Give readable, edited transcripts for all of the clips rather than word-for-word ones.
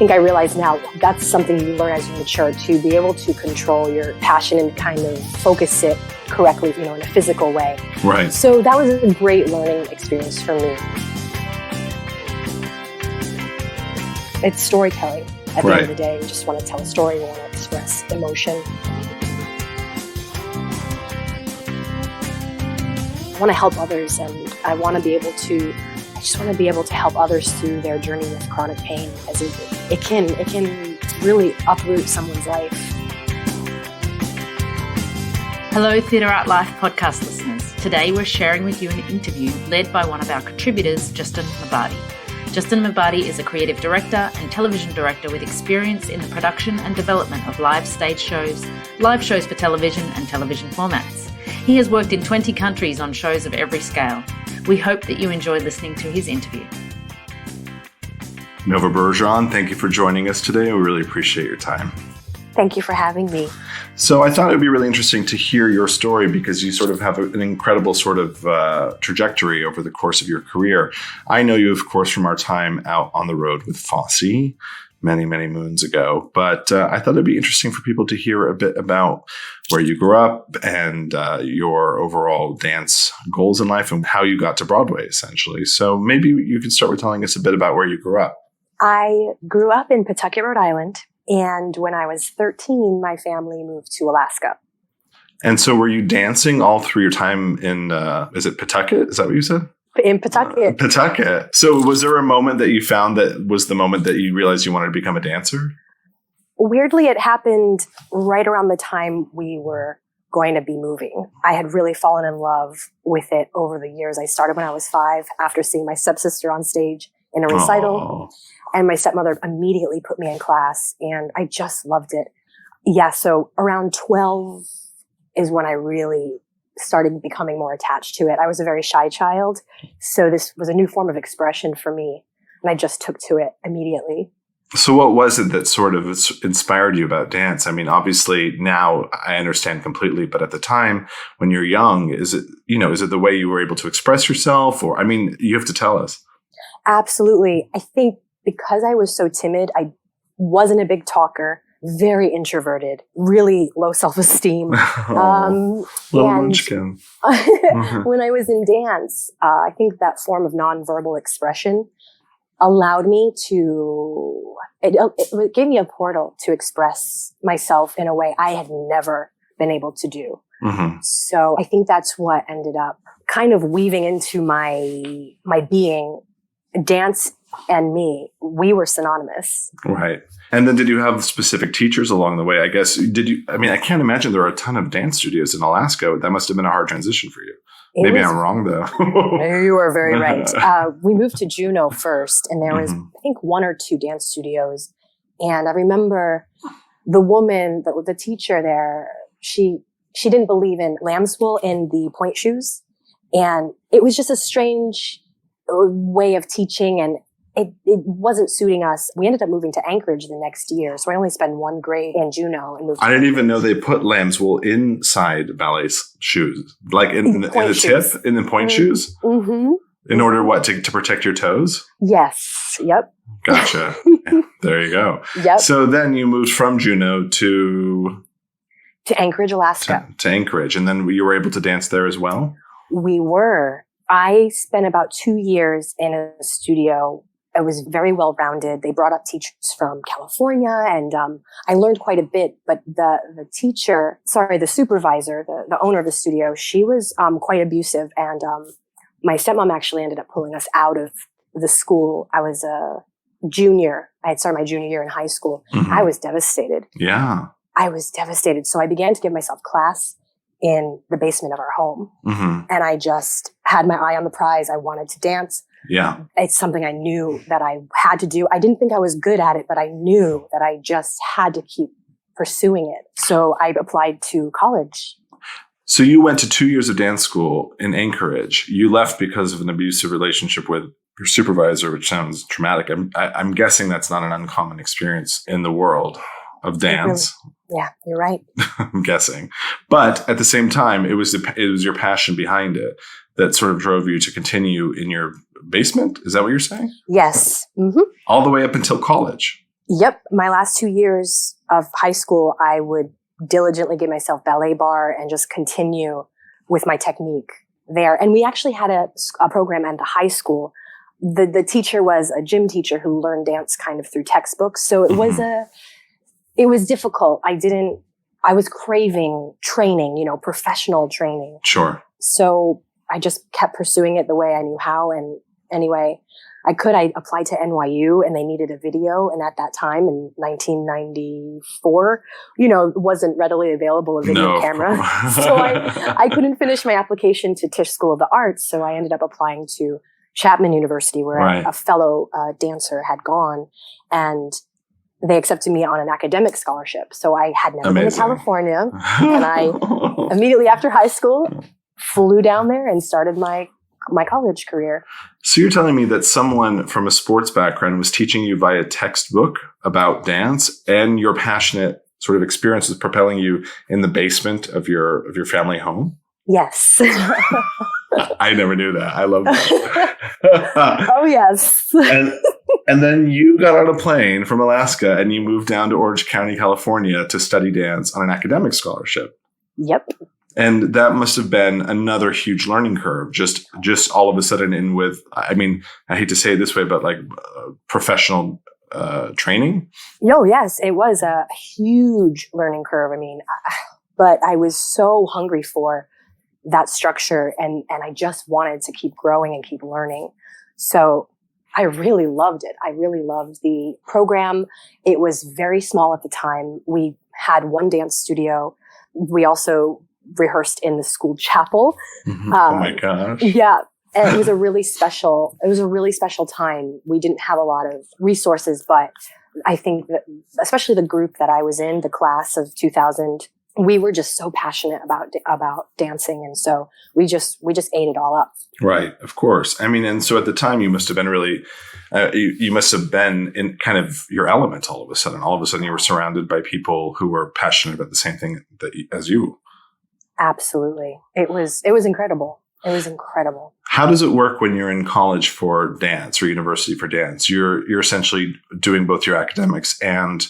think I realize now that's something you learn as you mature, to be able to control your passion and kind of focus it correctly, in a physical way. Right. So that was a great learning experience for me. It's storytelling. At the end of the day, we just want to tell a story. We want to express emotion. I want to help others, and I want to be able to. I just want to be able to help others through their journey with chronic pain, as it can really uproot someone's life. Hello, TheatreArtLife Podcast listeners. Today we're sharing with you an interview led by one of our contributors, Justin Mabardi. Justin Mabardi is a creative director and television director with experience in the production and development of live stage shows, live shows for television and television formats. He has worked in 20 countries on shows of every scale. We hope that you enjoy listening to his interview. Nova Bergeron, thank you for joining us today. We really appreciate your time. Thank you for having me. So I thought it would be really interesting to hear your story, because you sort of have an incredible sort of trajectory over the course of your career. I know you, of course, from our time out on the road with Fosse many, many moons ago. But I thought it'd be interesting for people to hear a bit about where you grew up and your overall dance goals in life and how you got to Broadway, essentially. So maybe you could start with telling us a bit about where you grew up. I grew up in Pawtucket, Rhode Island. And when I was 13, my family moved to Alaska. And so were you dancing all through your time in, is it Pawtucket? Is that what you said? In Pawtucket. Pawtucket. So was there a moment that you found that was the moment that you realized you wanted to become a dancer? Weirdly, it happened right around the time we were going to be moving. I had really fallen in love with it over the years. I started when I was 5 after seeing my stepsister on stage in a recital. Oh. And my stepmother immediately put me in class, and I just loved it. Yeah, so around 12 is when I really started becoming more attached to it. I was a very shy child, so this was a new form of expression for me, and I just took to it immediately. So what was it that sort of inspired you about dance? I mean, obviously now I understand completely, but at the time when you're young, is it the way you were able to express yourself? Or, I mean, you have to tell us. Absolutely. I think because I was so timid, I wasn't a big talker, very introverted, really low self-esteem. Little munchkin. When I was in dance, I think that form of nonverbal expression allowed me to, it gave me a portal to express myself in a way I had never been able to do. Mm-hmm. So I think that's what ended up kind of weaving into my being. Dance and me, we were synonymous. Right. And then did you have specific teachers along the way? I guess, I can't imagine there are a ton of dance studios in Alaska. That must have been a hard transition for you. Maybe I'm wrong, though. You are very right. We moved to Juneau first, and there was, I think, 1 or 2 dance studios. And I remember the woman, the teacher there, she didn't believe in lamb's wool in the point shoes. And it was just a strange way of teaching, and it wasn't suiting us. We ended up moving to Anchorage the next year, so I only spent 1 grade in Juneau and moved. I didn't even know they put lamb's wool inside ballet shoes, like in the tip, in the point shoes. Mm-hmm. In order to protect your toes? Yes. Yep. Gotcha. There you go. Yep. So then you moved from Juneau to Anchorage, Alaska. To Anchorage, and then you were able to dance there as well? We were. I spent about 2 years in a studio. It was very well-rounded. They brought up teachers from California, and I learned quite a bit. But the supervisor, the owner of the studio, she was quite abusive. And my stepmom actually ended up pulling us out of the school. I was a junior. I had started my junior year in high school. Mm-hmm. I was devastated. Yeah. I was devastated. So I began to give myself class in the basement of our home. Mm-hmm. And I just had my eye on the prize. I wanted to dance. Yeah. It's something I knew that I had to do. I didn't think I was good at it, but I knew that I just had to keep pursuing it. So I applied to college. So you went to 2 years of dance school in Anchorage. You left because of an abusive relationship with your supervisor, which sounds traumatic. I'm guessing that's not an uncommon experience in the world of dance. Yeah, you're right. I'm guessing. But at the same time, it was your passion behind it that sort of drove you to continue in your basement. Is that what you're saying? Yes. Mm-hmm. All the way up until college. Yep. My last 2 years of high school, I would diligently give myself ballet bar and just continue with my technique there. And we actually had a program at the high school. The teacher was a gym teacher who learned dance kind of through textbooks. So it was difficult. I was craving training, professional training. Sure. So I just kept pursuing it the way I knew how. And anyway, I applied to NYU and they needed a video. And at that time in 1994, it wasn't readily available a video camera. So I couldn't finish my application to Tisch School of the Arts. So I ended up applying to Chapman University where a fellow dancer had gone, and they accepted me on an academic scholarship. So I had never been to California, and I immediately after high school flew down there and started my college career. So you're telling me that someone from a sports background was teaching you via textbook about dance, and your passionate sort of experience was propelling you in the basement of your family home? Yes. I never knew that. I love that. Oh, yes. And then you got on a plane from Alaska and you moved down to Orange County, California to study dance on an academic scholarship. Yep. And that must have been another huge learning curve, just all of a sudden in with, I hate to say it this way, but like professional training? No, yes, it was a huge learning curve. But I was so hungry for that structure and I just wanted to keep growing and keep learning. So I really loved it. I really loved the program. It was very small at the time. We had one dance studio. We also rehearsed in the school chapel. Mm-hmm. Oh my gosh. Yeah. And it was a really special time. We didn't have a lot of resources, but I think that especially the group that I was in, the class of 2000, we were just so passionate about dancing. And so we just ate it all up. Right. Of course. And so at the time you must have been really, you must have been in kind of your element all of a sudden. All of a sudden you were surrounded by people who were passionate about the same thing as you. Absolutely. It was incredible. It was incredible. How does it work when you're in college for dance or university for dance? You're essentially doing both your academics and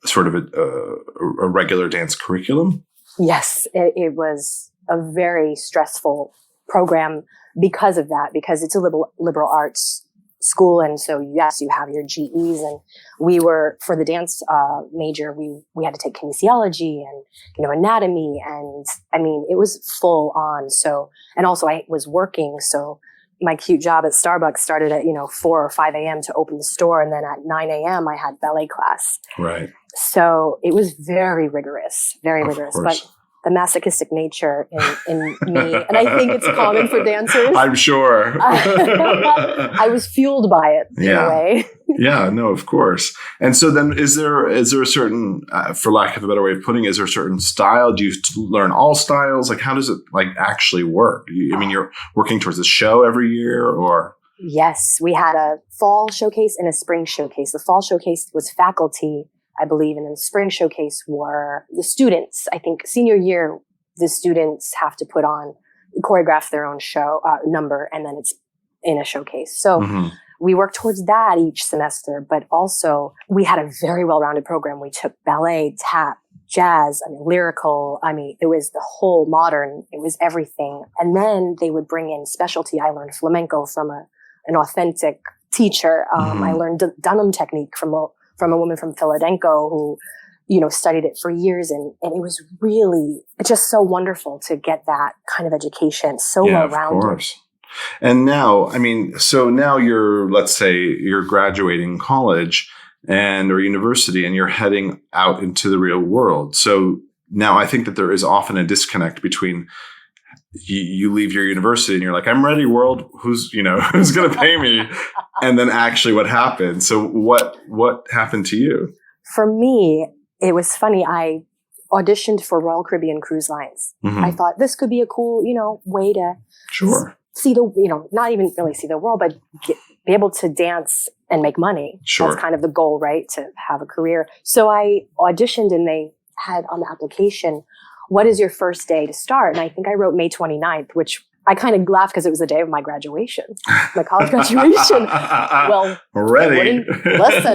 sort of a regular dance curriculum? Yes, it was a very stressful program because of that, because it's a liberal arts school. And so, yes, you have your GEs, and we were, for the dance major, we had to take kinesiology and, anatomy. And it was full on. So, and also I was working. So my cute job at Starbucks started at, 4 or 5 a.m. to open the store. And then at 9 a.m. I had ballet class. Right. So it was very rigorous, but the masochistic nature in me, and I think it's common for dancers. I'm sure. I was fueled by it in a way. Yeah, no, of course. And so then is there a certain, for lack of a better way of putting it, is there a certain style? Do you learn all styles? Like, how does it actually work? You're working towards a show every year, or? Yes, we had a fall showcase and a spring showcase. The fall showcase was faculty, I believe, and then the spring showcase were the students. I think senior year, the students have to choreograph their own show number, and then it's in a showcase. So we worked towards that each semester, but also we had a very well-rounded program. We took ballet, tap, jazz, lyrical. It was the whole modern. It was everything. And then they would bring in specialty. I learned flamenco from an authentic teacher. I learned Dunham technique from a woman from Philadelphia who, studied it for years. And it was really just so wonderful to get that kind of education. So well-rounded. Of course. And now, so now let's say you're graduating college or university and you're heading out into the real world. So now I think that there is often a disconnect between you leave your university and you're like, I'm ready, world. Who's going to pay me? And then actually what happened? So what happened to you? For me, it was funny. I auditioned for Royal Caribbean Cruise Lines. I thought this could be a cool, way to see not even really see the world, but be able to dance and make money. Sure. That's kind of the goal, right? To have a career. So I auditioned and they had on the application, what is your first day to start? And I think I wrote May 29th, which I kind of laughed because it was the day of my graduation, my college graduation. Well, ready.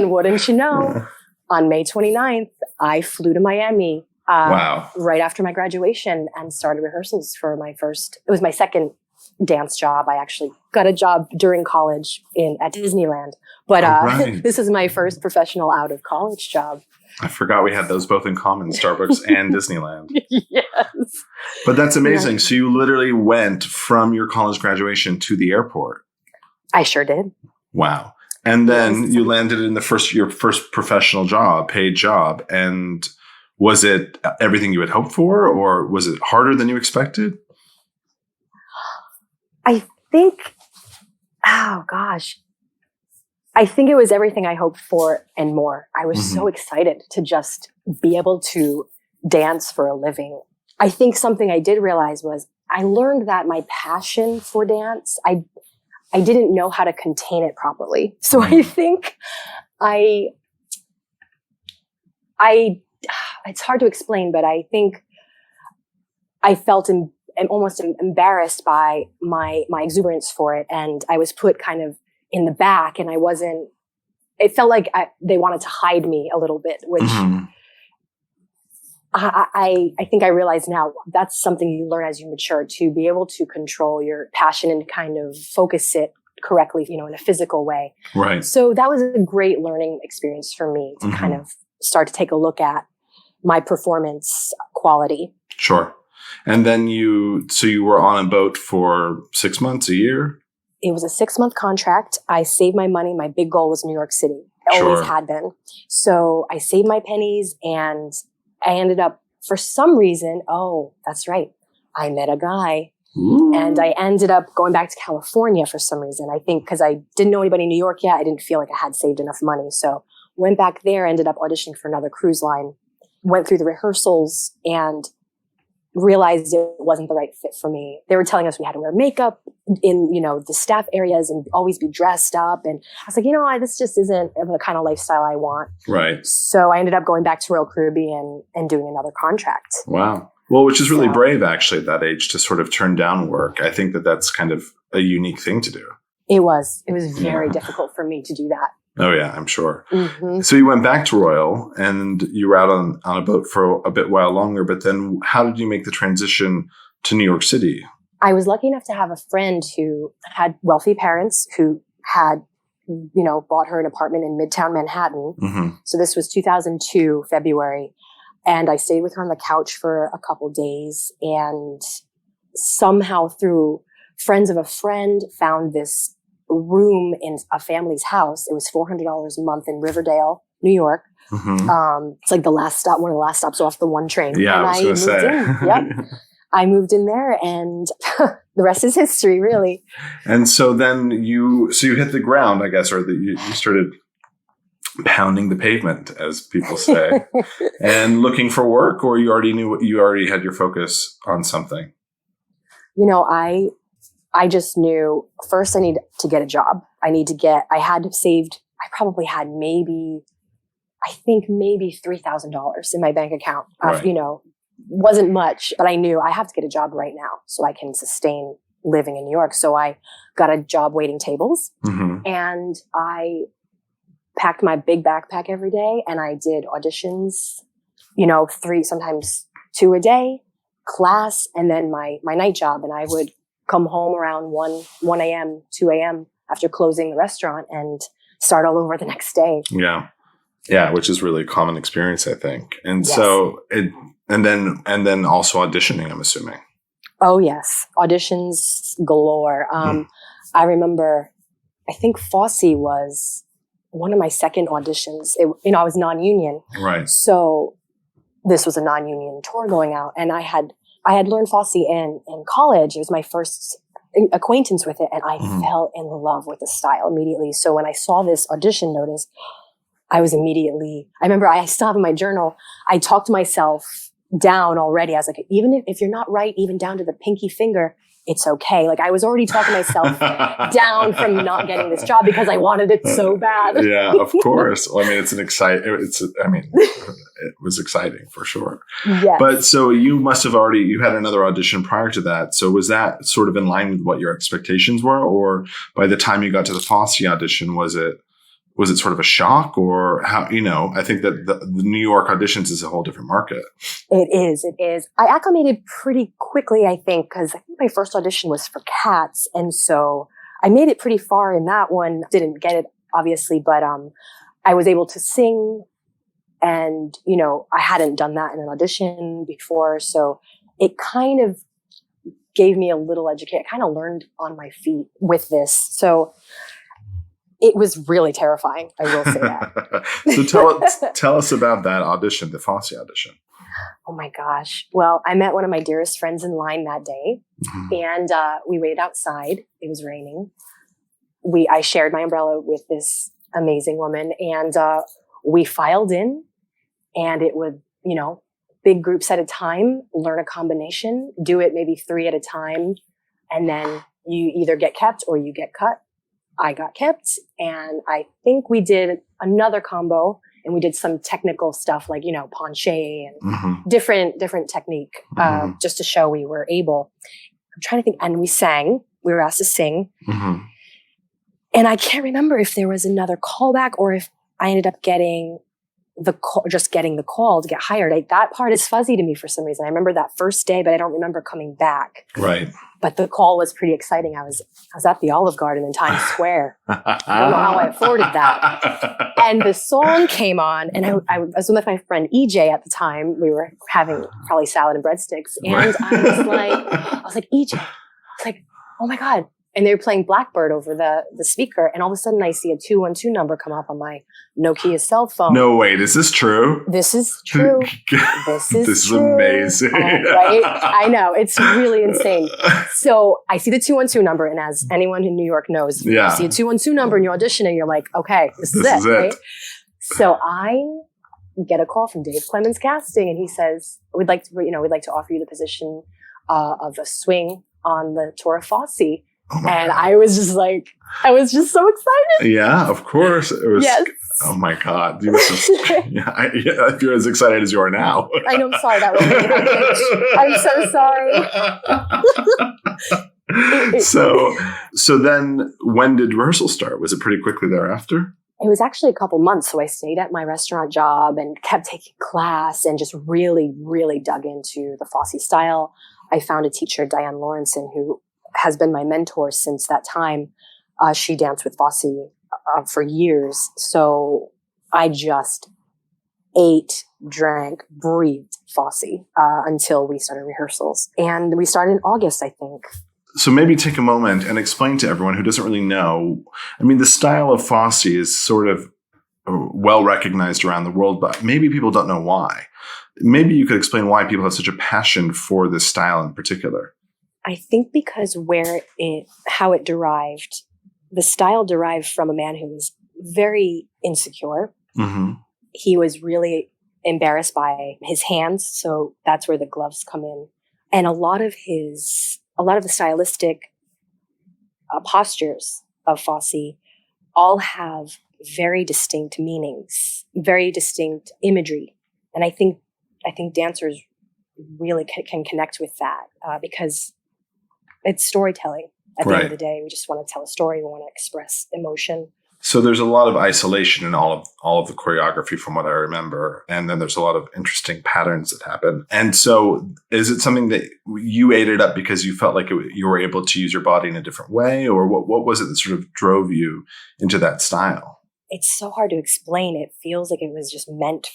Wouldn't you know? On May 29th, I flew to Miami right after my graduation and started rehearsals for it was my second dance job. I actually got a job during college at Disneyland, but this is my first professional out of college job. I forgot we had those both in common, Starbucks and Disneyland. Yes. But that's amazing. Yeah. So you literally went from your college graduation to the airport. I sure did. Wow. And then you landed in your first professional job, paid job. And was it everything you had hoped for, or was it harder than you expected? I think it was everything I hoped for and more. I was so excited to just be able to dance for a living. I think something I did realize was I learned that my passion for dance, I didn't know how to contain it properly. So I think it's hard to explain, but I think I felt almost embarrassed by my exuberance for it. And I was put kind of in the back, and it felt like they wanted to hide me a little bit, which I think I realize now that's something you learn as you mature, to be able to control your passion and kind of focus it correctly, in a physical way. Right. So that was a great learning experience for me to kind of start to take a look at my performance quality. Sure. And then you were on a boat for 6 months, a year? It was a 6-month contract. I saved my money. My big goal was New York City. It always had been. So I saved my pennies, and I ended up, for some reason, that's right, I met a guy. Ooh. And I ended up going back to California for some reason. I think because I didn't know anybody in New York yet. I didn't feel like I had saved enough money. So went back there, ended up auditioning for another cruise line, went through the rehearsals, and realized it wasn't the right fit for me. They were telling us we had to wear makeup in, the staff areas and always be dressed up. And I was like, this just isn't the kind of lifestyle I want. Right. So I ended up going back to Royal Caribbean and doing another contract. Wow. Well, which is really brave actually at that age to sort of turn down work. I think that's kind of a unique thing to do. It was very difficult for me to do that. Oh, yeah, I'm sure. So you went back to Royal and you were out on a boat for a bit while longer. But then how did you make the transition to New York City? I was lucky enough to have a friend who had wealthy parents who had, bought her an apartment in Midtown Manhattan. So this was 2002, February. And I stayed with her on the couch for a couple days, and somehow through friends of a friend found this room in a family's house. It was $400 a month in Riverdale, New York. It's like one of the last stops off the one train. Yeah, and I was going to say. Yep. I moved in there, and the rest is history, really. And so then you hit the ground, I guess, or you started pounding the pavement, as people say, and looking for work, or you already had your focus on something? I just knew first I need to get a job. I probably had maybe $3,000 in my bank account. Right. Wasn't much, but I knew I have to get a job right now so I can sustain living in New York. So I got a job waiting tables, and I packed my big backpack every day, and I did auditions, 3, sometimes 2 a day, class, and then my night job. And I would come home around 1 a.m., 2 a.m. after closing the restaurant and start all over the next day. Yeah. Yeah. Which is really a common experience, I think. And so and then also auditioning, I'm assuming. Oh yes. Auditions galore. I remember, I think Fosse was one of my second auditions. I was non-union. Right. So this was a non-union tour going out, and I had learned Fosse in college. It was my first acquaintance with it, and I fell in love with the style immediately. So when I saw this audition notice, I remember I still have in my journal, I talked myself down already. I was like, even if you're not right, even down to the pinky finger, it's okay. Like I was already talking myself down from not getting this job because I wanted it so bad. Yeah, of course. Well, I mean, it was exciting for sure. Yes. But so you must have you had another audition prior to that. So was that sort of in line with what your expectations were? Or by the time you got to the Fosse audition, was it sort of a shock, or how, I think that the New York auditions is a whole different market. It is. I acclimated pretty quickly, I think, because I think my first audition was for Cats. And so I made it pretty far in that one. Didn't get it, obviously, but I was able to sing. And, I hadn't done that in an audition before. So it kind of gave me a little education. I kind of learned on my feet with this. So it was really terrifying. I will say that. So tell us about that audition, the Fosse audition. Oh my gosh. Well, I met one of my dearest friends in line that day, and we waited outside. It was raining. I shared my umbrella with this amazing woman, and we filed in, and it would, big groups at a time, learn a combination, do it maybe 3 at a time, and then you either get kept or you get cut. I got kept, and I think we did another combo, and we did some technical stuff like, penché and different technique, just to show we were able. I'm trying to think. And we sang. We were asked to sing. And I can't remember if there was another callback or if I ended up getting the call to get hired. That part is fuzzy to me for some reason. I remember that first day, but I don't remember coming back. Right. But the call was pretty exciting. I was at the Olive Garden in Times Square. I don't know how I afforded that. And the song came on, and I was with my friend EJ at the time. We were having probably salad and breadsticks, and I was like, EJ, I was like, oh my God. And they were playing Blackbird over the speaker, and all of a sudden I see a 212 number come up on my Nokia cell phone. No, wait, is this true? This is true. This is true. Amazing. Right? I know. It's really insane. So I see the 212 number, and as anyone in New York knows, you see a 212 number and you audition, and you're like, okay, this is it. Right? So I get a call from Dave Clemens Casting, and he says, we'd like to offer you the position of a swing on the tour of Fosse. And I was just so excited. Yeah, of course. It was. Yes. Oh my God. You must have, if you're as excited as you are now. I know. I'm sorry. That was really I'm so sorry. So then when did rehearsal start? Was it pretty quickly thereafter? It was actually a couple months. So I stayed at my restaurant job and kept taking class and just really, really dug into the Fosse style. I found a teacher, Diane Lawrenson, who has been my mentor since that time. She danced with Fosse for years. So I just ate, drank, breathed Fosse until we started rehearsals. And we started in August, I think. So maybe take a moment and explain to everyone who doesn't really know. I mean, the style of Fosse is sort of well recognized around the world, but maybe people don't know why. Maybe you could explain why people have such a passion for this style in particular. I think because how it derived, the style derived from a man who was very insecure. He was really embarrassed by his hands, so that's where the gloves come in. And a lot of the stylistic postures of Fosse all have very distinct meanings, very distinct imagery, and I think dancers really can connect with that because it's storytelling. At the end of the day, we just want to tell a story. We want to express emotion. So there's a lot of isolation in all of the choreography from what I remember. And then there's a lot of interesting patterns that happen. And so is it something that you ate it up because you felt like you were able to use your body in a different way? Or what was it that sort of drove you into that style? It's so hard to explain. It feels like it was just meant.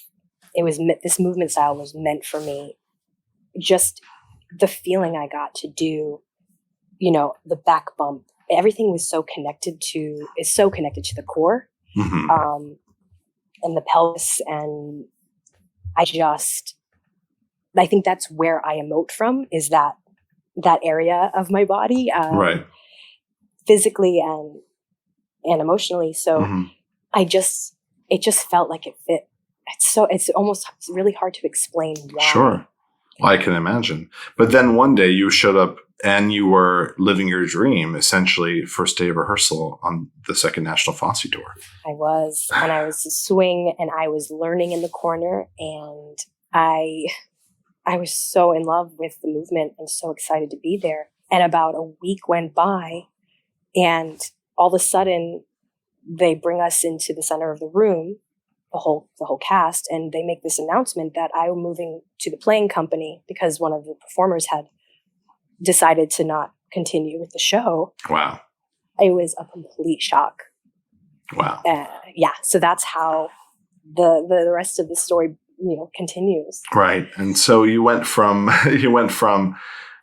This movement style was meant for me. Just the feeling I got to do, the back bump, everything is so connected to the core, and the pelvis. And I think that's where I emote from, is that area of my body, right, physically and emotionally. So it just felt like it fit. It's really hard to explain why. Sure. Well, I can imagine. But then one day you showed up and you were living your dream, essentially, first day of rehearsal on the second National Fosse Tour. I was a swing, and I was learning in the corner, and I was so in love with the movement and so excited to be there. And about a week went by, and all of a sudden they bring us into the center of the room, the whole cast, and they make this announcement that I'm moving to the playing company because one of the performers had decided to not continue with the show. Wow. It was a complete shock. Wow. So that's how the rest of the story, continues. Right. And so you went from,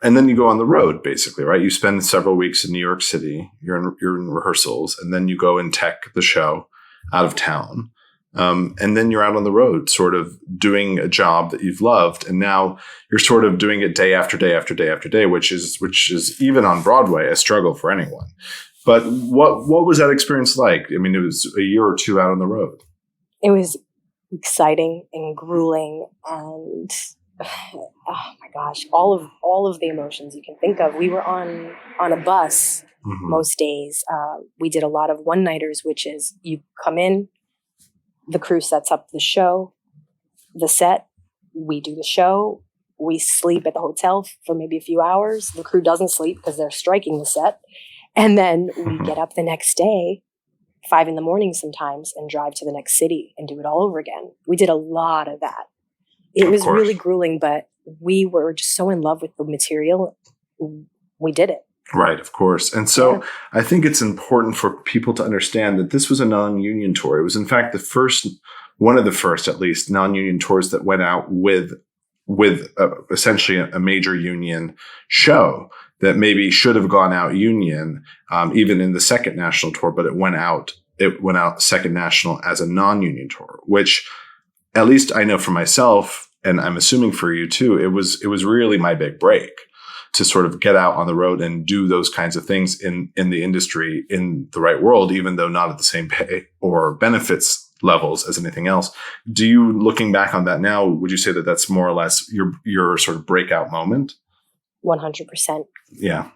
and then you go on the road, basically, right? You spend several weeks in New York City. You're in rehearsals, and then you go and tech the show out of town. And then you're out on the road, sort of doing a job that you've loved. And now you're sort of doing it day after day after day after day, which is even on Broadway, a struggle for anyone. But what was that experience like? I mean, it was a year or two out on the road. It was exciting and grueling, and oh my gosh, all of the emotions you can think of. We were on a bus most days. We did a lot of one-nighters, which is you come in, the crew sets up the show, the set, we do the show, we sleep at the hotel for maybe a few hours. The crew doesn't sleep because they're striking the set. And then we get up the next day, 5 a.m. sometimes, and drive to the next city and do it all over again. We did a lot of that. It was really grueling, but we were just so in love with the material. We did it. Right, of course. And so I think it's important for people to understand that this was a non-union tour. It was, in fact, one of the first, at least, non-union tours that went out with essentially a major union show that maybe should have gone out union, even in the second national tour, but it went out second national as a non-union tour, which at least I know for myself, and I'm assuming for you too, it was really my big break to sort of get out on the road and do those kinds of things in the industry in the right world, even though not at the same pay or benefits levels as anything else. Do you, looking back on that now, would you say that that's more or less your sort of breakout moment? 100%. Yeah.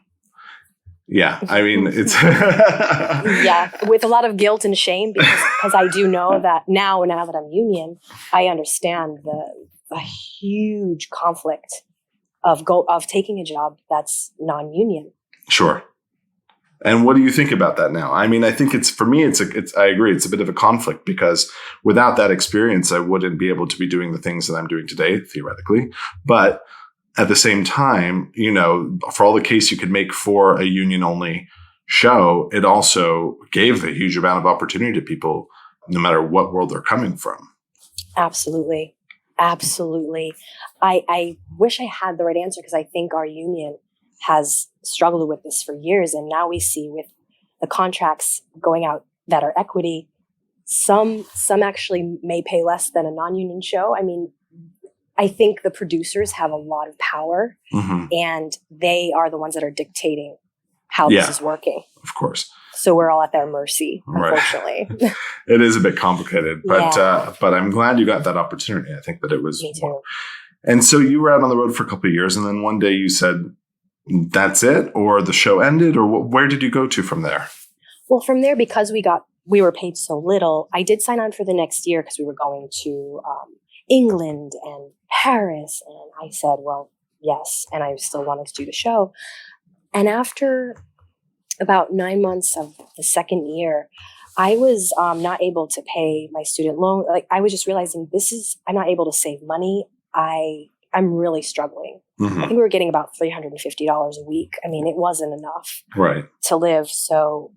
Yeah. I mean, it's yeah, with a lot of guilt and shame because I do know that now that I'm union, I understand the huge conflict of taking a job that's non-union. Sure. And what do you think about that now? I mean, I think I agree. It's a bit of a conflict because without that experience, I wouldn't be able to be doing the things that I'm doing today, theoretically. But at the same time, for all the case you could make for a union only show, it also gave a huge amount of opportunity to people, no matter what world they're coming from. Absolutely. Absolutely. I wish I had the right answer because I think our union has struggled with this for years. And now we see with the contracts going out that are equity, some actually may pay less than a non-union show. I mean, I think the producers have a lot of power and they are the ones that are dictating how this is working. Of course. So we're all at their mercy, unfortunately. Right. It is a bit complicated, but I'm glad you got that opportunity. I think that it was. Me too. And so you were out on the road for a couple of years, and then one day you said, "That's it," or the show ended, or where did you go to from there? Well, from there, because we were paid so little, I did sign on for the next year because we were going to England and Paris, and I said, "Well, yes," and I still wanted to do the show. And after about 9 months of the second year, I was not able to pay my student loan. Like I was just realizing I'm not able to save money. I'm really struggling. I think we were getting about $350 a week. I mean, it wasn't enough to live. So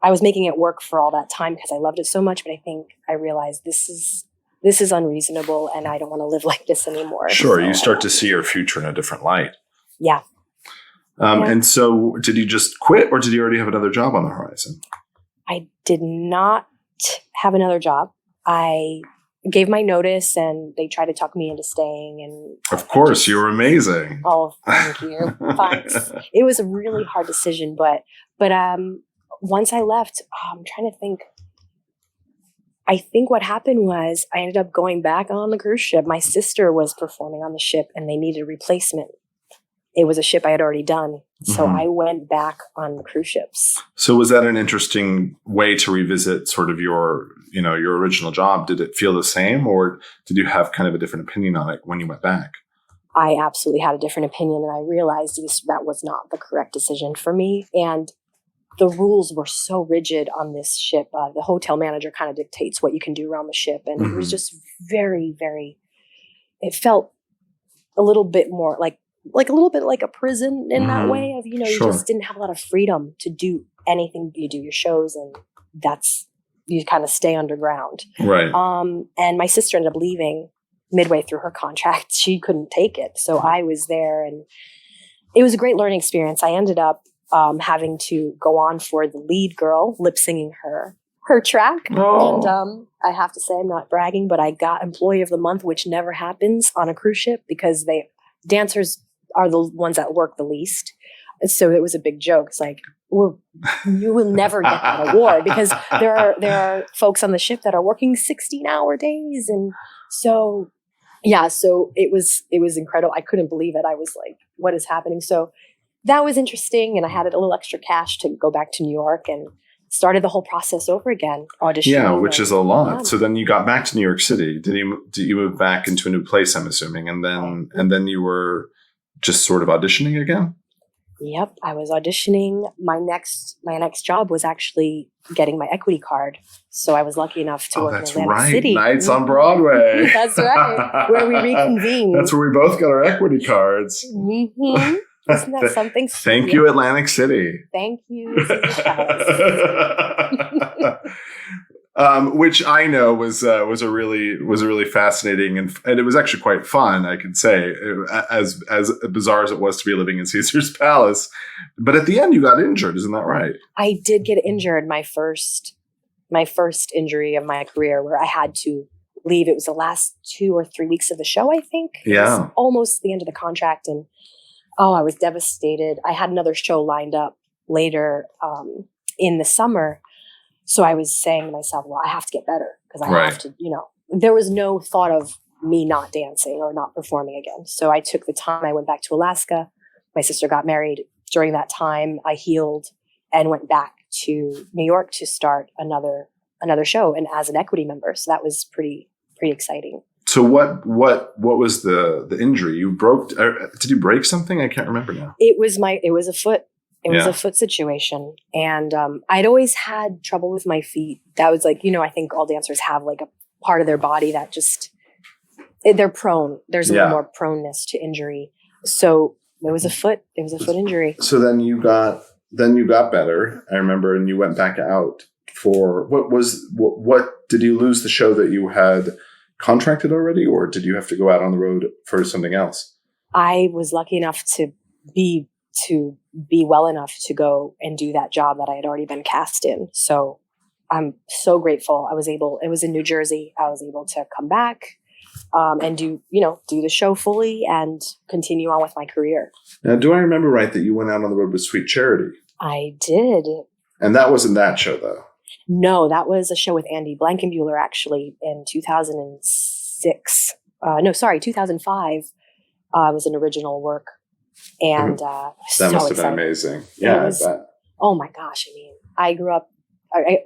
I was making it work for all that time because I loved it so much. But I think I realized this is unreasonable and I don't want to live like this anymore. Sure. So, you start to see your future in a different light. Yeah. And so did you just quit or did you already have another job on the horizon? I did not have another job. I gave my notice and they tried to talk me into staying. And of course, you were amazing. Oh, thank you. Thanks. It was a really hard decision, but once I left, I'm trying to think. I think what happened was I ended up going back on the cruise ship. My sister was performing on the ship and they needed a replacement. it was a ship I had already done. So I went back on the cruise ships. So was that an interesting way to revisit sort of your original job? Did it feel the same, or did you have kind of a different opinion on it when you went back? I absolutely had a different opinion, and I realized that was not the correct decision for me. And the rules were so rigid on this ship. The hotel manager kind of dictates what you can do around the ship. And it was just very, very, it felt a little bit more like a little bit like a prison in that way of, you just didn't have a lot of freedom to do anything. You do your shows, and you kind of stay underground. Right. And my sister ended up leaving midway through her contract. She couldn't take it. So I was there, and it was a great learning experience. I ended up having to go on for the lead girl, lip singing her track. Oh. And I have to say, I'm not bragging, but I got Employee of the Month, which never happens on a cruise ship because dancers are the ones that work the least. And so it was a big joke. It's like, well, you will never get that award because there are folks on the ship that are working 16-hour days. And so, so it was incredible. I couldn't believe it. I was like, what is happening? So that was interesting. And I had a little extra cash to go back to New York and started the whole process over again, auditioning. Yeah, which is a lot. So then you got back to New York City. Did you move back into a new place, I'm assuming, and then you were just sort of auditioning again? Yep, I was auditioning. My next job was actually getting my equity card. So I was lucky enough to work in Atlantic City. Nights on Broadway. That's right, where we reconvened. That's where we both got our equity cards. Mm-hmm. Isn't that something? Thank you, Atlantic City. Thank you. Which I know was a really fascinating and it was actually quite fun, I could say, as bizarre as it was to be living in Caesar's Palace. But at the end, you got injured, isn't that right? I did get injured. My first injury of my career, where I had to leave. It was the last 2 or 3 weeks of the show, I think. It was almost the end of the contract, and I was devastated. I had another show lined up later in the summer. So I was saying to myself, well, I have to get better because I have to, there was no thought of me not dancing or not performing again. So I took the time. I went back to Alaska. My sister got married. During that time, I healed and went back to New York to start another show, and as an equity member. So that was pretty exciting. So what was the injury? You broke? Did you break something? I can't remember now. It was a foot. It was a foot situation. And I'd always had trouble with my feet. That was like, I think all dancers have like a part of their body that just, they're prone. There's a little more proneness to injury. So it was a foot injury. So then you got better, I remember, and you went back out for, what did you lose the show that you had contracted already, or did you have to go out on the road for something else? I was lucky enough to be well enough to go and do that job that I had already been cast in. So I'm so grateful. It was in New Jersey. I was able to come back and do the show fully and continue on with my career. Now, do I remember right that you went out on the road with Sweet Charity? I did. And that wasn't that show, though. No, that was a show with Andy Blankenbuehler, actually, in 2006. 2005. It was an original work. And that must have been amazing. Yeah, I bet. Oh my gosh. I mean, I grew up,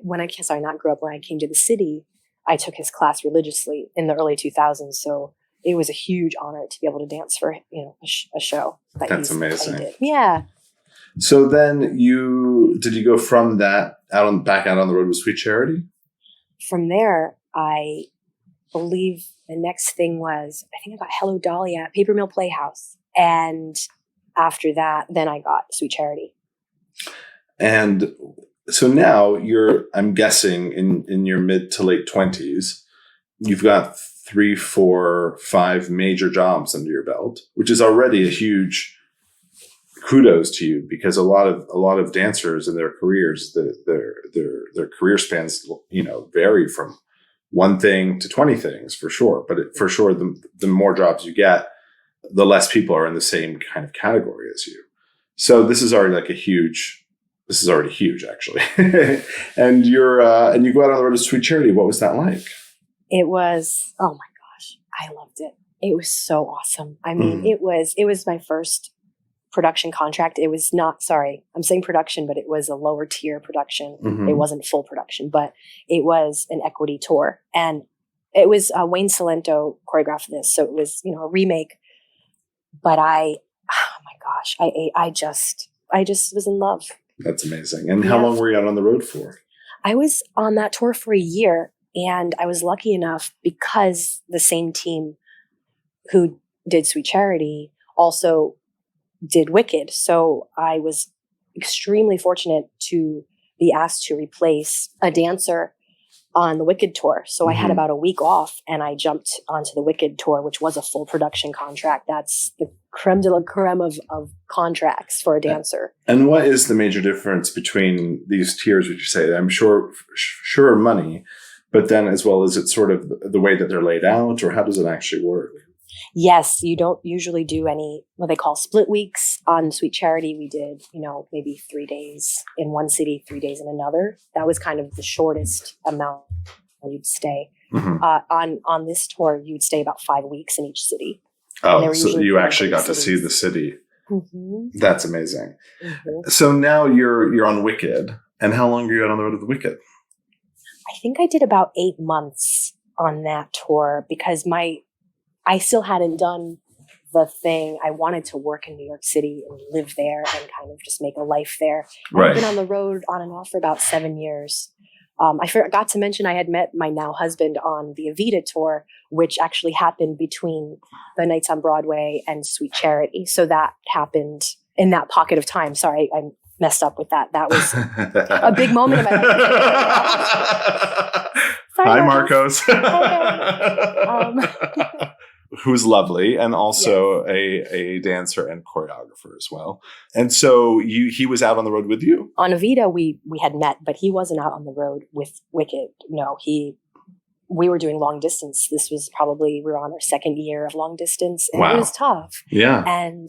when I came to the city, I took his class religiously in the early 2000s. So it was a huge honor to be able to dance for, a show. That's amazing. Yeah. So then did you go from that back out on the road with Sweet Charity? From there, I believe the next thing was, I think I got Hello Dolly at Paper Mill Playhouse. And after that, then I got Sweet Charity. And so now I'm guessing in your mid to late 20s, you've got 3, 4, 5 major jobs under your belt, which is already a huge kudos to you, because a lot of dancers in their careers, their career spans, vary from one thing to 20 things for sure. But for sure, the more jobs you get, the less people are in the same kind of category as you. So this is already huge actually. And you go out on the road to Sweet Charity. What was that like? It was, oh my gosh, I loved it. It was so awesome. I mean, it was my first production contract. It was not, sorry, I'm saying production, but it was a lower tier production. It wasn't full production, but it was an equity tour. And it was Wayne Cilento choreographed this. So it was, a remake. But oh my gosh, I just was in love. That's amazing. And how long were you out on the road for? I was on that tour for a year, and I was lucky enough because the same team who did Sweet Charity also did Wicked. So I was extremely fortunate to be asked to replace a dancer on the Wicked tour. So I had about a week off, and I jumped onto the Wicked tour, which was a full production contract. That's the creme de la creme of contracts for a dancer. And what is the major difference between these tiers, would you say? I'm sure money, but then as well as it's sort of the way that they're laid out, or how does it actually work? Yes, you don't usually do any what they call split weeks. On Sweet Charity, we did, maybe 3 days in one city, 3 days in another. That was kind of the shortest amount you'd stay. On this tour, you'd stay about 5 weeks in each city. Oh, so you actually got to see the city. That's amazing. So now you're on Wicked. And how long are you out on the road with Wicked? I think I did about 8 months on that tour because I still hadn't done the thing. I wanted to work in New York City and live there and kind of just make a life there. I've been on the road on and off for about 7 years. I forgot to mention I had met my now husband on the Evita tour, which actually happened between the nights on Broadway and Sweet Charity. So that happened in that pocket of time. Sorry, I messed up with that. That was a big moment in my life. Sorry, Hi, Marcos. Okay. Who's lovely and also a dancer and choreographer as well. And so he was out on the road with you? On Evita, we had met, but he wasn't out on the road with Wicked. No, we were doing long distance. This was we were on our second year of long distance, and it was tough. Yeah. And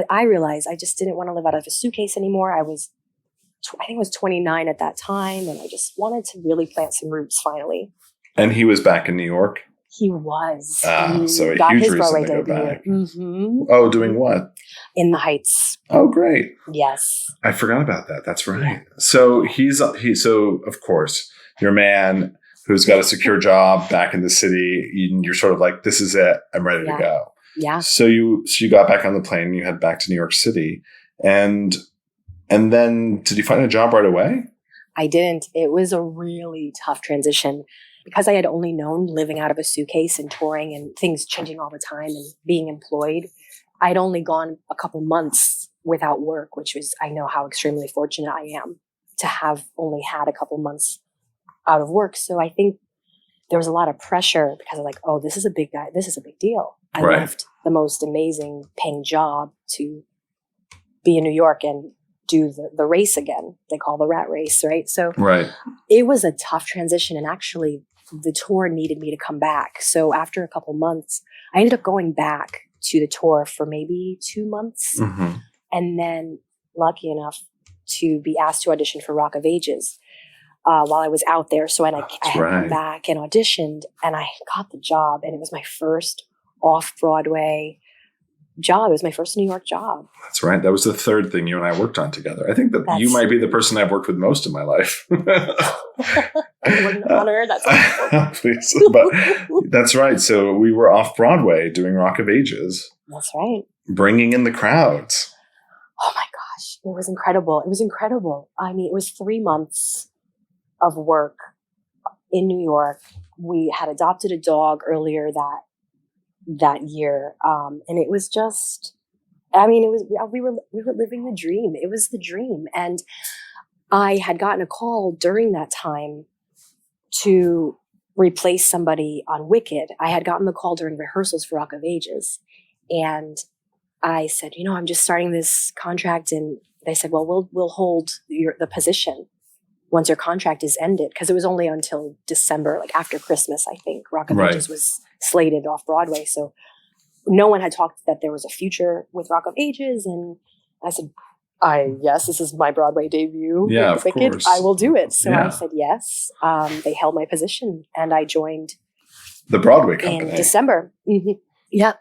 I realized I just didn't want to live out of a suitcase anymore. I think I was 29 at that time, and I just wanted to really plant some roots finally. And he was back in New York? He was. So a got huge his reason Broadway to go debut. back. Oh, doing what? In the Heights. Oh, great. Yes. I forgot about that. That's right. So so of course, your man who's got a secure job back in the city, you're sort of like, this is it. I'm ready to go. Yeah. So you got back on the plane, you head back to New York City, and then did you find a job right away? I didn't. It was a really tough transition because I had only known living out of a suitcase and touring and things changing all the time and being employed. I'd only gone a couple months without work, which was, I know how extremely fortunate I am to have only had a couple months out of work. So I think there was a lot of pressure because I'm like, oh, this is a big guy. This is a big deal. I left the most amazing paying job to be in New York and do the race again. They call the rat race, right? So it was a tough transition. And actually the tour needed me to come back. So after a couple months, I ended up going back to the tour for maybe 2 months. And then lucky enough to be asked to audition for Rock of Ages while I was out there. So I had come back and auditioned and I got the job, and it was my first off-Broadway job. It was my first New York job. That's right. That was the third thing you and I worked on together. I think that you might be the person I've worked with most in my life. What an honor. That's Please. But that's right. So we were off Broadway doing Rock of Ages. That's right. Bringing in the crowds. Oh my gosh. It was incredible. It was incredible. I mean, it was 3 months of work in New York. We had adopted a dog earlier that year. And it was just, I mean, we were living the dream. It was the dream. And I had gotten a call during that time to replace somebody on Wicked. I had gotten the call during rehearsals for Rock of Ages. And I said, I'm just starting this contract. And they said, well, we'll hold the position once your contract is ended. Cause it was only until December, like after Christmas, I think Rock of Ages was slated off Broadway. So no one had talked that there was a future with Rock of Ages. And I said, yes, this is my Broadway debut. Yeah, of course. I will do it. So I said, yes. They held my position and I joined the Broadway company in December. Yeah.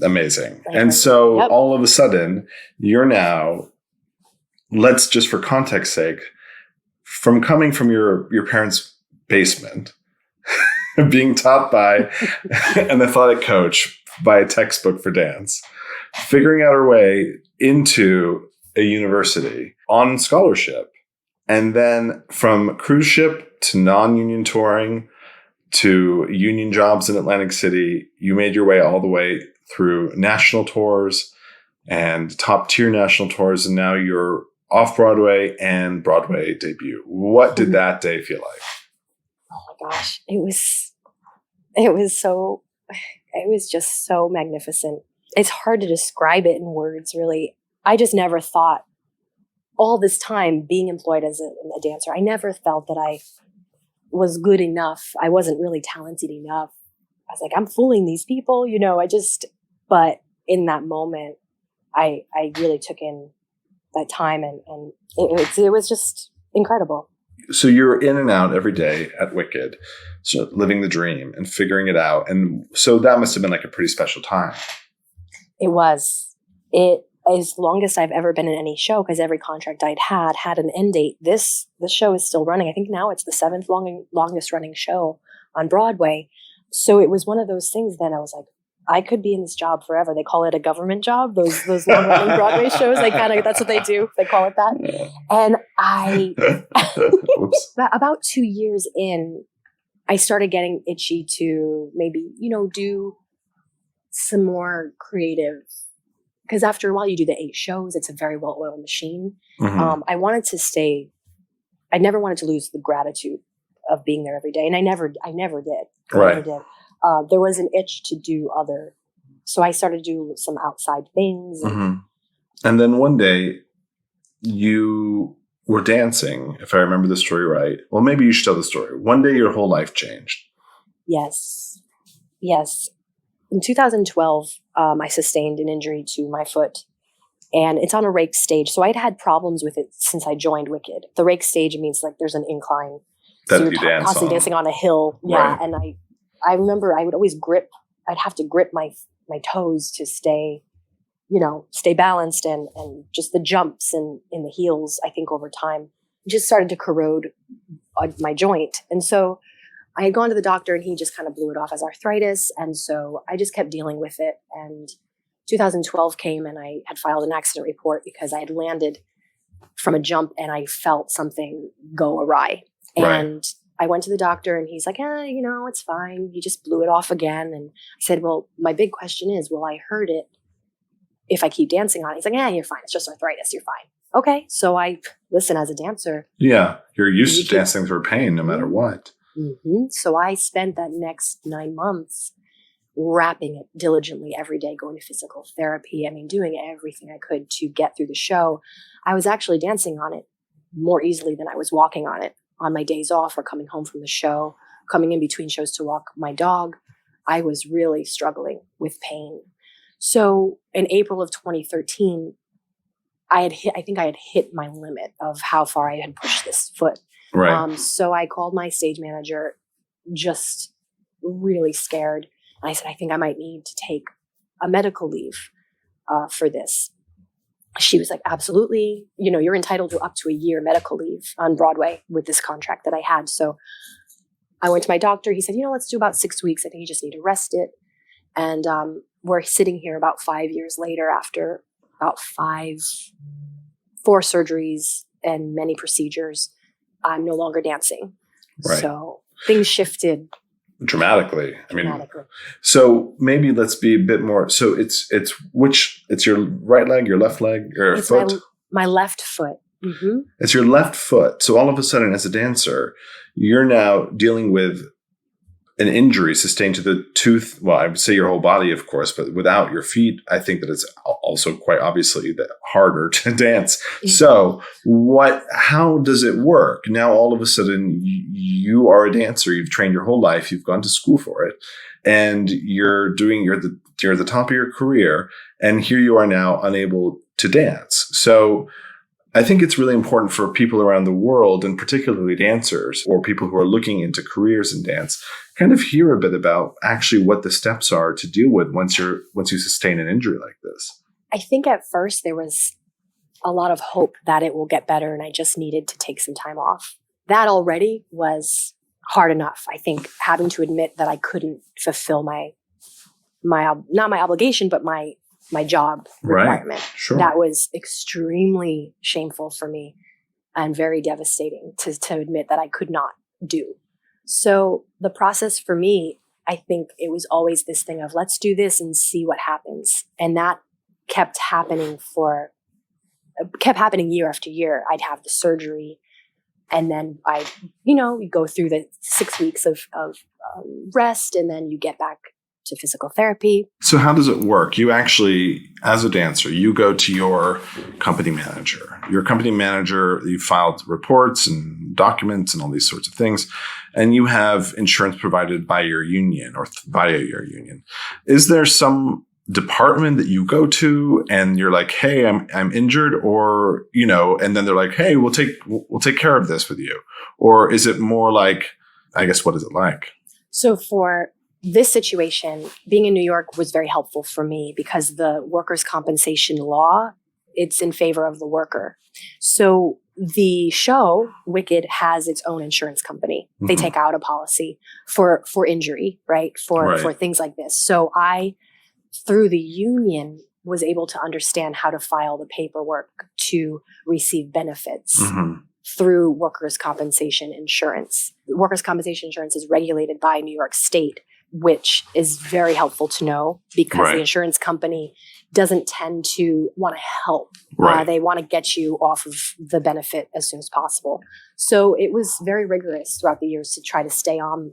Amazing. And so Yep. all of a sudden, you're now, let's just for context sake, from coming from your parents' basement, being taught by an athletic coach, by a textbook for dance, figuring out our way into a university on scholarship, and then from cruise ship to non-union touring to union jobs in Atlantic City, you made your way all the way through national tours and top tier national tours, and now you're off Broadway and Broadway debut. What did that day feel like? Oh my gosh, it was just so magnificent. It's hard to describe it in words, really. I just never thought all this time being employed as a dancer, I never felt that I was good enough. I wasn't really talented enough. I was like, I'm fooling these people, but in that moment, I really took in that time and it was just incredible. So you're in and out every day at Wicked, so living the dream and figuring it out. And so that must have been like a pretty special time. It was. It as longest I've ever been in any show, because every contract I'd had an end date. This show is still running. I think now it's the 7th longest running show on Broadway. So it was one of those things then I was like, I could be in this job forever. They call it a government job. Those long running Broadway shows, that's what they do. They call it that. Yeah. And I, about 2 years in, I started getting itchy to maybe, do some more creative. Because after a while, you do the 8 shows. It's a very well-oiled machine. Mm-hmm. I wanted to stay. I never wanted to lose the gratitude of being there every day, and I never did. Right. Never did. There was an itch to do other, so I started to do some outside things. Mm-hmm. And then one day, you were dancing, if I remember the story right. Well, maybe you should tell the story. One day, your whole life changed. Yes. In 2012, I sustained an injury to my foot, and it's on a rake stage. So I'd had problems with it since I joined Wicked. The rake stage means like there's an incline. That so you you're dance constantly on. dancing on a hill. Yeah. Right. And I remember I would always I'd have to grip my toes to stay balanced, and just the jumps and in the heels, I think over time just started to corrode my joint. And so I had gone to the doctor and he just kind of blew it off as arthritis. And so I just kept dealing with it. And 2012 came and I had filed an accident report because I had landed from a jump and I felt something go awry. Right. And I went to the doctor and he's like, it's fine. He just blew it off again. And I said, well, my big question is, will I hurt it if I keep dancing on it? He's like, you're fine. It's just arthritis. You're fine. Okay. So listen, as a dancer. Yeah. You're used to dancing through pain no matter what. Mm-hmm. So I spent that next 9 months wrapping it diligently every day, going to physical therapy. Doing everything I could to get through the show. I was actually dancing on it more easily than I was walking on it on my days off or coming home from the show, coming in between shows to walk my dog. I was really struggling with pain. So in April of 2013, I think I had hit my limit of how far I had pushed this foot. Right. So I called my stage manager, just really scared. And I said, I think I might need to take a medical leave for this. She was like, absolutely. You're entitled to up to a year medical leave on Broadway with this contract that I had. So I went to my doctor. He said, let's do about 6 weeks. I think you just need to rest it. And we're sitting here about 5 years later after about 4 surgeries and many procedures. I'm no longer dancing. Right. So things shifted dramatically. Dramatically. So maybe let's be a bit more. So it's your right leg, your left leg, or it's foot? My left foot. Mm-hmm. It's your left foot. So all of a sudden, as a dancer, you're now dealing with an injury sustained to the tooth. Well, I would say your whole body, of course, but without your feet, I think that it's also quite obviously harder to dance. Mm-hmm. So how does it work? Now, all of a sudden, you are a dancer. You've trained your whole life. You've gone to school for it. And you're at the top of your career. And here you are now unable to dance. So I think it's really important for people around the world, and particularly dancers or people who are looking into careers in dance, kind of hear a bit about actually what the steps are to deal with once you sustain an injury like this. I think at first there was a lot of hope that it will get better and I just needed to take some time off. That already was hard enough. I think having to admit that I couldn't fulfill my not my obligation, but my job requirement. Right. Sure. That was extremely shameful for me and very devastating to admit that I could not do. So the process for me, I think it was always this thing of let's do this and see what happens. And that kept happening year after year. I'd have the surgery and then you go through the 6 weeks of rest and then you get back to physical therapy. So how does it work? You actually, as a dancer, you go to your company manager. Your company manager, you filed reports and documents and all these sorts of things, and you have insurance provided by your union or via your union. Is there some department that you go to and you're like, hey, I'm injured, or, and then they're like, hey, we'll take care of this with you? Or is it more like, I guess, what is it like? So for this situation, being in New York was very helpful for me because the workers' compensation law, it's in favor of the worker. So the show, Wicked, has its own insurance company. Mm-hmm. They take out a policy for injury, right? For things like this. So I, through the union, was able to understand how to file the paperwork to receive benefits. Mm-hmm. Through workers' compensation insurance. Workers' compensation insurance is regulated by New York State, which is very helpful to know because the insurance company doesn't tend to want to help. Right. They want to get you off of the benefit as soon as possible. So it was very rigorous throughout the years to try to stay on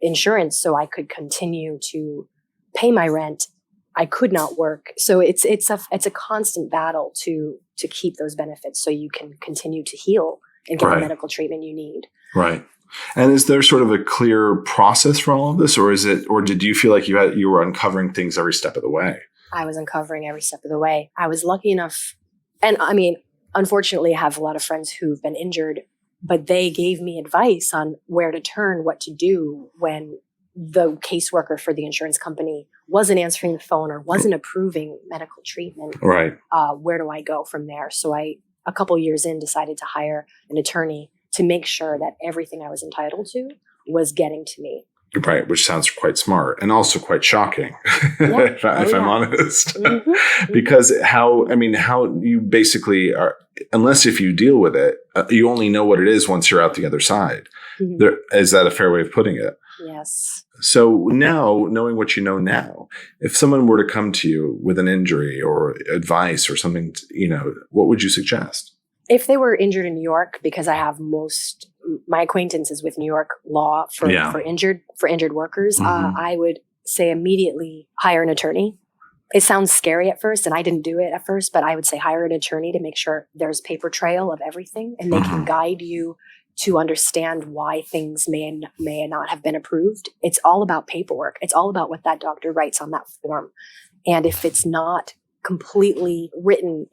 insurance so I could continue to pay my rent. I could not work. So it's a constant battle to keep those benefits so you can continue to heal and get the medical treatment you need. Right. And is there sort of a clear process for all of this, or did you feel like you were uncovering things every step of the way? I was uncovering every step of the way. I was lucky enough, and I mean, unfortunately, I have a lot of friends who've been injured, but they gave me advice on where to turn, what to do when the caseworker for the insurance company wasn't answering the phone or wasn't approving medical treatment. Right. Where do I go from there? So a couple years in, decided to hire an attorney to make sure that everything I was entitled to was getting to me. Right, which sounds quite smart and also quite shocking, if I'm honest. Mm-hmm. Because how you basically are, unless if you deal with it, you only know what it is once you're out the other side. Mm-hmm. Is that a fair way of putting it? Yes. So now, knowing what you know now, if someone were to come to you with an injury or advice or something, what would you suggest? If they were injured in New York, because I have my acquaintances with New York law for injured workers, mm-hmm. I would say immediately hire an attorney. It sounds scary at first, and I didn't do it at first, but I would say hire an attorney to make sure there's paper trail of everything, and they mm-hmm. can guide you to understand why things may not have been approved. It's all about paperwork. It's all about what that doctor writes on that form. And if it's not written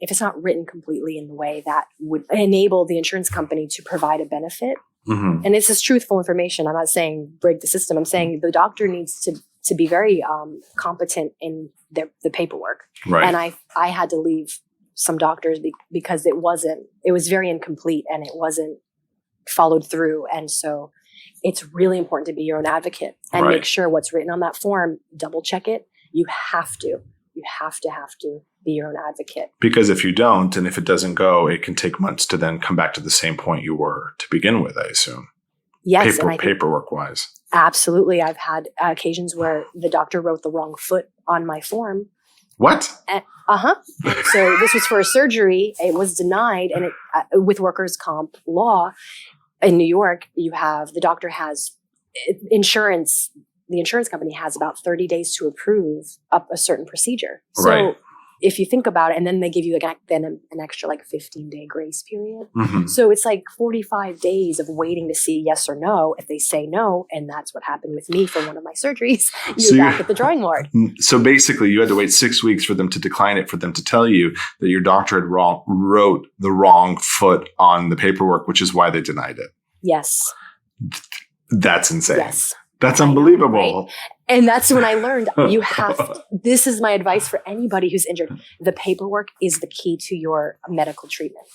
completely in the way that would enable the insurance company to provide a benefit, mm-hmm. and it's just truthful information. I'm not saying break the system. I'm saying the doctor needs to be very competent in the paperwork. Right. And I had to leave some doctors because it was very incomplete and it wasn't followed through. And so it's really important to be your own advocate and make sure what's written on that form, double check it. You have to be your own advocate. Because if you don't, and if it doesn't go, it can take months to then come back to the same point you were to begin with, I assume. Yes. Paperwork wise. Absolutely. I've had occasions where the doctor wrote the wrong foot on my form. What? Uh-huh. So this was for a surgery. It was denied. And with workers' comp law in New York, the doctor has insurance. The insurance company has about 30 days to approve a certain procedure. So if you think about it, and then they give you an extra 15-day grace period. Mm-hmm. So it's 45 days of waiting to see yes or no. If they say no, and that's what happened with me for one of my surgeries, you're back at the drawing board. So basically you had to wait 6 weeks for them to decline it, for them to tell you that your doctor had wrote the wrong foot on the paperwork, which is why they denied it. Yes. That's insane. Yes. That's unbelievable. Know, right? And that's when I learned this is my advice for anybody who's injured. The paperwork is the key to your medical treatment.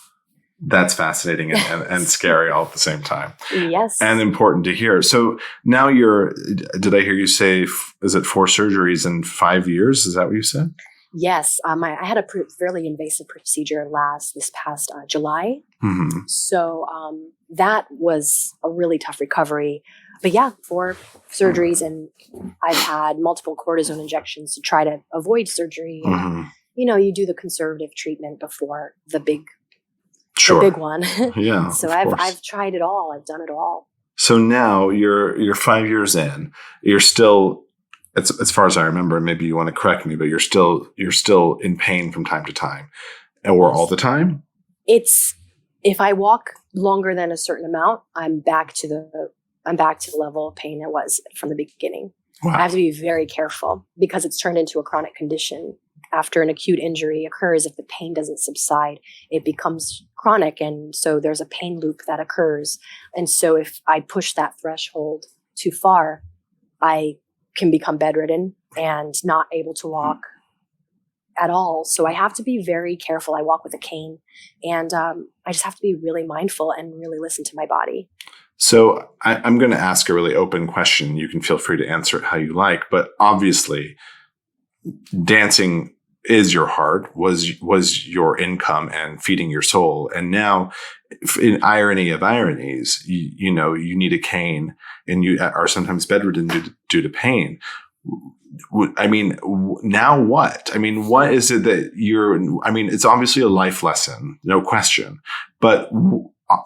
That's fascinating and scary all at the same time. Yes. And important to hear. So now did I hear you say, is it 4 surgeries in 5 years? Is that what you said? Yes. I had a fairly invasive procedure this past July. Mm-hmm. So that was a really tough recovery. But yeah, 4 surgeries, and I've had multiple cortisone injections to try to avoid surgery. And, you do the conservative treatment before the big one. Yeah. So I've tried it all. I've done it all. So now you're 5 years in. You're still, as far as I remember, maybe you want to correct me, but you're still in pain from time to time, or all the time. If I walk longer than a certain amount, I'm back to the level of pain it was from the beginning. Wow. I have to be very careful because it's turned into a chronic condition. After an acute injury occurs, if the pain doesn't subside, it becomes chronic. And so there's a pain loop that occurs. And so if I push that threshold too far, I can become bedridden and not able to walk at all. So I have to be very careful. I walk with a cane, and I just have to be really mindful and really listen to my body. So I'm going to ask a really open question. You can feel free to answer it how you like, but obviously dancing is your heart, was your income and feeding your soul. And now, in irony of ironies, you need a cane and you are sometimes bedridden due to pain. I mean, now what? I mean, what is it that it's obviously a life lesson, no question, but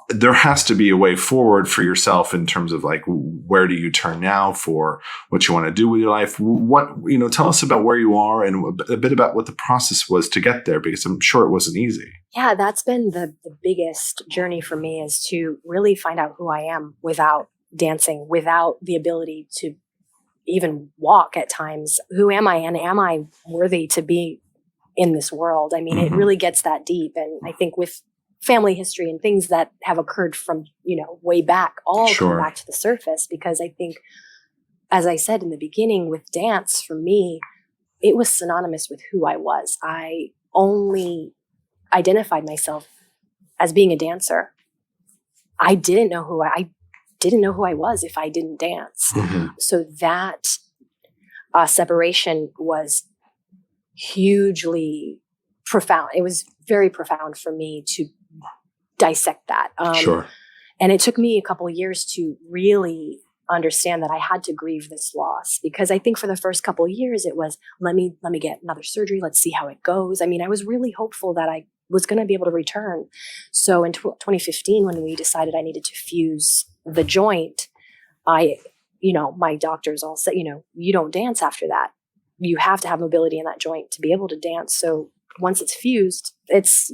there has to be a way forward for yourself in terms of where do you turn now for what you want to do with your life? Tell us about where you are and a bit about what the process was to get there, because I'm sure it wasn't easy. Yeah, that's been the biggest journey for me, is to really find out who I am without dancing, without the ability to even walk at times. Who am I, and am I worthy to be in this world? I mean, It really gets that deep. And I think with family history and things that have occurred from, way back, all come back to the surface, because I think, as I said in the beginning, with dance, for me, it was synonymous with who I was. I only identified myself as being a dancer. I didn't know who I was if I didn't dance. Mm-hmm. So that separation was hugely profound. It was very profound for me to dissect that. And it took me a couple of years to really understand that I had to grieve this loss, because I think for the first couple of years it was, let me get another surgery. Let's see how it goes. I mean, I was really hopeful that I was going to be able to return. So in 2015, when we decided I needed to fuse the joint, my doctors all said, you don't dance after that. You have to have mobility in that joint to be able to dance. So once it's fused,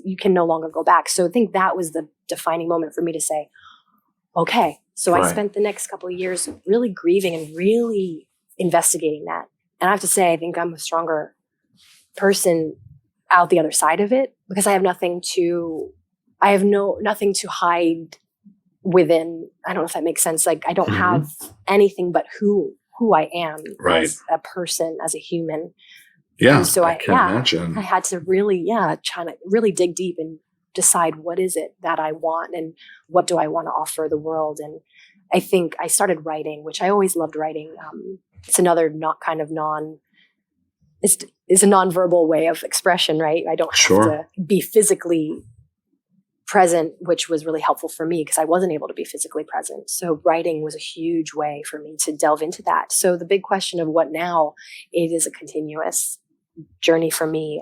you can no longer go back. So I think that was the defining moment for me to say, okay. So I spent the next couple of years really grieving and really investigating that. And I have to say, I think I'm a stronger person out the other side of it, because I have nothing to hide within. I don't know if that makes sense. I don't have anything but who I am as a person, as a human. Yeah. And so I can imagine. I had to really, try to really dig deep and decide what is it that I want and what do I want to offer the world. And I think I started writing, which I always loved writing. It's another it's a nonverbal way of expression, right? I don't have to be physically present, which was really helpful for me because I wasn't able to be physically present. So writing was a huge way for me to delve into that. So the big question of what now, it is a continuous journey for me.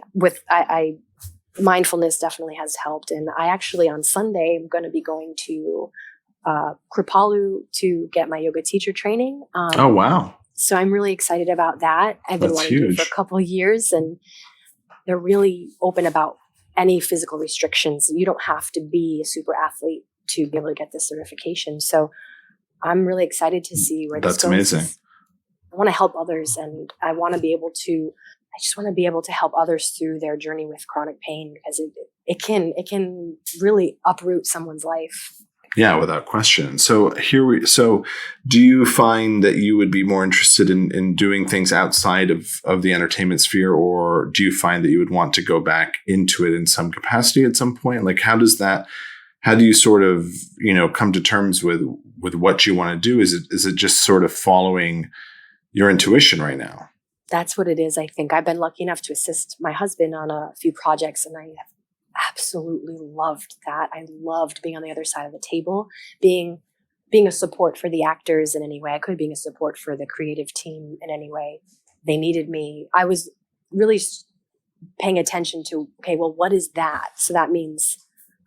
Mindfulness definitely has helped. And I actually on Sunday, I'm going to be going to Kripalu to get my yoga teacher training. Oh, wow. So I'm really excited about that. I've been wanting to do it for a couple of years. And they're really open about any physical restrictions. You don't have to be a super athlete to be able to get this certification. So I'm really excited to see where this goes. That's amazing. I want to help others, and I just want to be able to help others through their journey with chronic pain, because it can really uproot someone's life. Yeah, without question. So do you find that you would be more interested in doing things outside of the entertainment sphere, or do you find that you would want to go back into it in some capacity at some point? Like, how do you sort of, come to terms with what you want to do? Is it just sort of following your intuition right now? That's what it is. I think I've been lucky enough to assist my husband on a few projects, and I have absolutely loved that. I loved being on the other side of the table, being a support for the actors in any way I could, being a support for the creative team in any way they needed me. I was really paying attention to, okay, well, what is that? So that means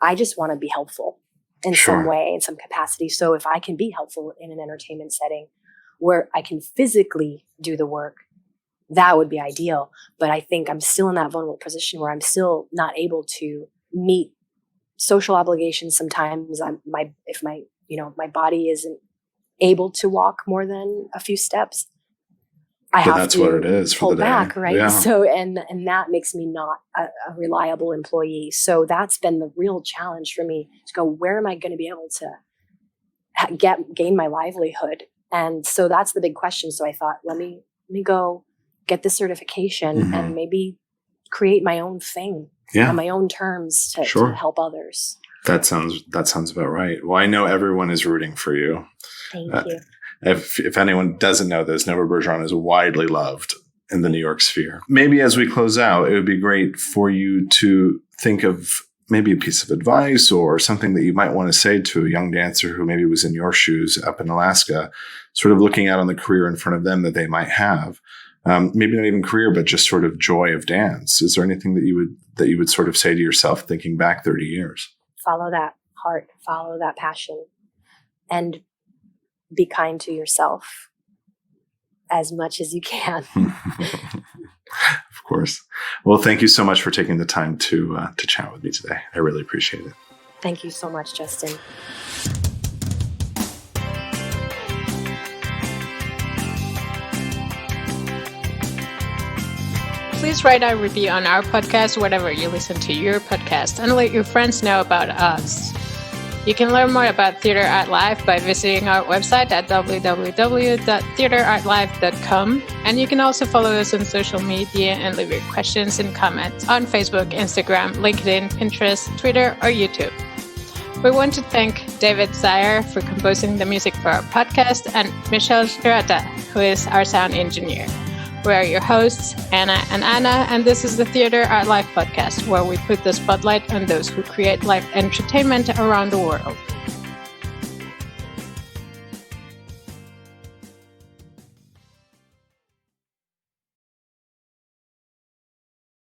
I just want to be helpful in some way, in some capacity. So if I can be helpful in an entertainment setting where I can physically do the work, that would be ideal. But I think I'm still in that vulnerable position where I'm still not able to meet social obligations. Sometimes if my body isn't able to walk more than a few steps, I have to what it is pull for the day. back, right? Yeah. So, and that makes me not a reliable employee. So that's been the real challenge for me, to go, where am I going to be able to gain my livelihood? And so that's the big question. So I thought, let me go get the certification and maybe create my own thing on my own terms to help others. That sounds about right. Well, I know everyone is rooting for you. Thank you. If anyone doesn't know this, Nova Bergeron is widely loved in the New York sphere. Maybe as we close out, it would be great for you to think of maybe a piece of advice or something that you might want to say to a young dancer who maybe was in your shoes up in Alaska, sort of looking out on the career in front of them that they might have. Maybe not even career, but just sort of joy of dance. Is there anything that you would sort of say to yourself thinking back 30 years? Follow that heart, follow that passion, and be kind to yourself as much as you can. Of course. Well, thank you so much for taking the time to chat with me today. I really appreciate it. Thank you so much, Justin. Please write a review on our podcast, whatever you listen to your podcast, and let your friends know about us. You can learn more about Theatre Art Life by visiting our website at www.theatreartlife.com. And you can also follow us on social media and leave your questions and comments on Facebook, Instagram, LinkedIn, Pinterest, Twitter, or YouTube. We want to thank David Zayer for composing the music for our podcast, and Michelle Hirata, who is our sound engineer. We are your hosts, Anna, and this is the Theatre Art Life Podcast, where we put the spotlight on those who create live entertainment around the world.